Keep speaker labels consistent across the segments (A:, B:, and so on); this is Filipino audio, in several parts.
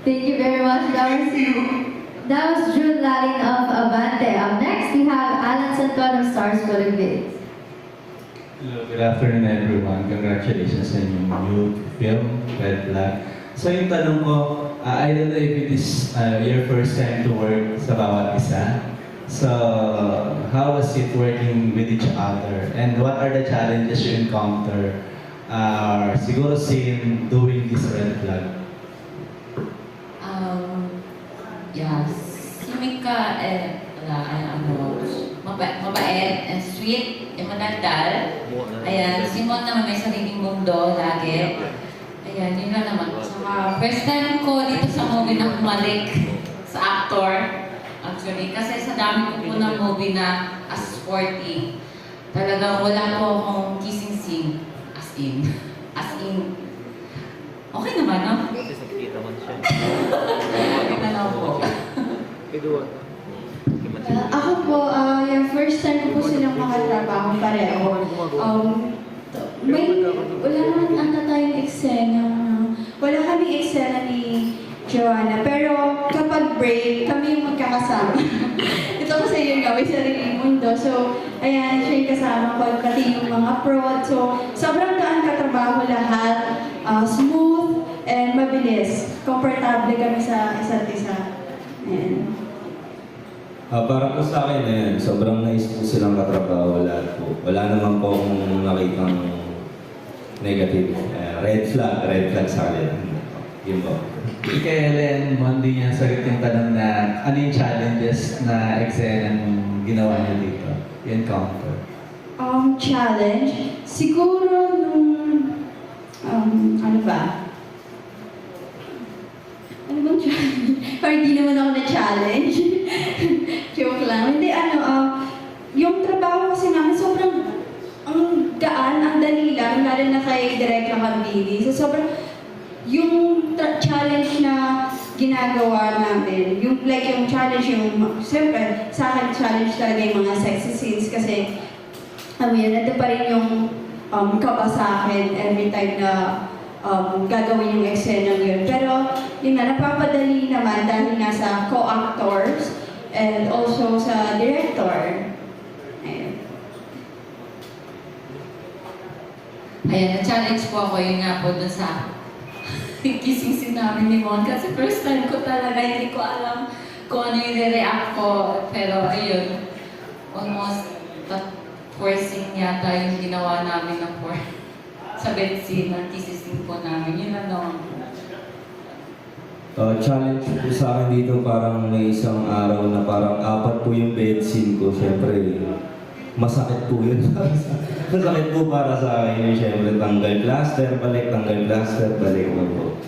A: Thank you very much. That was June Lalin of Abante. Up next, we have Alan Santon of Stars Philippines.
B: Hello, good afternoon everyone. Congratulations sa inyong new film, Red Flag. So yung tanong ko, I don't know if it is your first time to work sa bawat isa. So, how was it working with each other? And what are the challenges you encounter? Siguro same doing this Red Flag.
C: Yes. Si Mika, mabait and sweet, madaldal. Ayan, si Mon naman may sariling mundo lagi. Ayan, yun lang naman. Saka, first time ko dito sa movie na kumalik sa actor. Actually, kasi sa dami ko po ng movie na as sporty, talagang wala po akong kissing scene. As in. As in. Okay naman, no?
D: Kasi nakikita man siya.
C: Okay na lang po.
D: Kedua.
E: Ako po, yung first time ko po silang makatrabaho pareho. Wala naman ata tayong eksena. Wala kaming eksena ni Joanna. Pero kapag break, kami yung magkakasama. Ito kasi yung gawin sa sariling mundo. So, ayan, siya yung kasama ko, pati yung mga prod. So, sobrang gaan katrabaho lahat. Smooth and mabilis. Komportable kami sa isa't isa. Ayan.
F: Para po sa akin, ayan, sobrang nice po silang katrabaho lahat po. Wala naman po akong nakitang negative. Red flag sa kanila. Yun po.
B: Kay Ellen, hindi niya sagot yung tanong na ano yung challenges na eksena ng ginawa niya dito? Yung encounter.
E: Challenge? Siguro nung... ano ba? Ano bang challenge? Parang di naman ako na-challenge. Joke lang. Hindi, yung trabaho kasi namin sobrang ang gaan, ang dali lang, lalo na kay Direk Lakambili. So sobrang, yung challenge na ginagawa namin, yung challenge, siyempre, sa akin challenge talaga yung mga sexy scenes kasi, nandun pa rin yung kaba sa akin every time na gagawin yung eksena yun. Pero, yun nga, napapadali naman dahil nga sa co-actors and also sa director. Ayun.
C: Ayan, na-challenge po ako yun nga po dun sa kissing scene namin ni Mon. Kasi first time ko talaga, hindi ko alam kung ano yung re-react ko. Pero ayun, almost forcing yata yung ginawa namin ng sa bed scene, ng kissing scene po namin. Yun lang naman po.
F: Challenge po sa akin dito, parang may isang araw na parang 4 po yung bed scene ko. Siyempre, masakit po yun. Masakit po para sa akin yun. Siyempre, tanggal plaster, balik na po.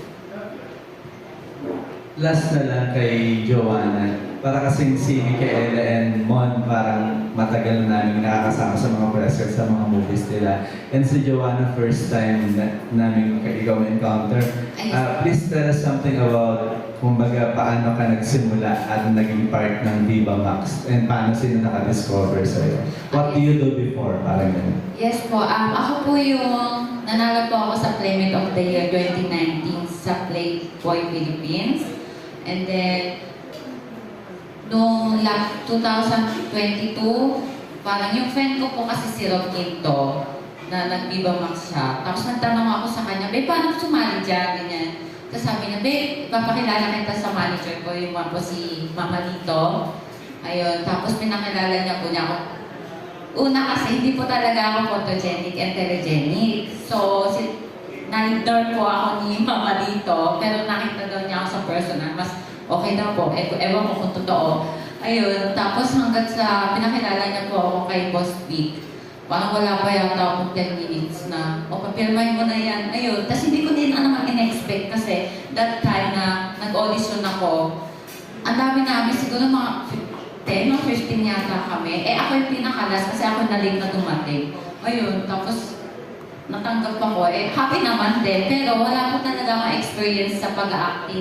B: Last na lang kay Joanna. Para kasing si Micaela and Mon parang matagal na namin nakakasama sa mga presets sa mga movies nila. And si Joanna, first time namin ikaw encounter. Please tell us something about kumbaga paano ka nagsimula at naging part ng Viva Max and paano sila nakadiscover sa'yo. What do you do before? Parang ganun.
C: Yes po, ako po yung nanalo po ako sa Playmate of the Year 2019 sa Playboy Philippines. And then, noong 2022, parang yung friend ko po kasi si Rob Quinto, na nag-Viva Max siya. Tapos nagtanong ako sa kanya, babe, paano sumali dyan? Ganyan. Tapos sabi niya, babe, ipapakilala kita sa manager ko, yung po si Mama Lito. Ayun, tapos pinakilala niya po niya ako. Una kasi, hindi po talaga ako photogenic and telegenic. So, na-learn po ako ni Mama Lito, pero nakita daw niya ako sa personal, mas okay daw po, ewan ko kung totoo. Ayun, tapos hanggang sa pinakilala niya po ako kay Boss Vic. Parang wala pa yata akong 10 minutes na, papirmahin mo na yan. Ayun, tapos hindi ko din naman in-expect kasi that time na nag-audition ako, ang dami namin, siguro mga 10 o 15 yata kami. Ako yung pinakalas kasi ako na-late na dumating. Ayun, tapos natanggap ako. Happy naman din, pero wala po talaga akong experience sa pag-acting.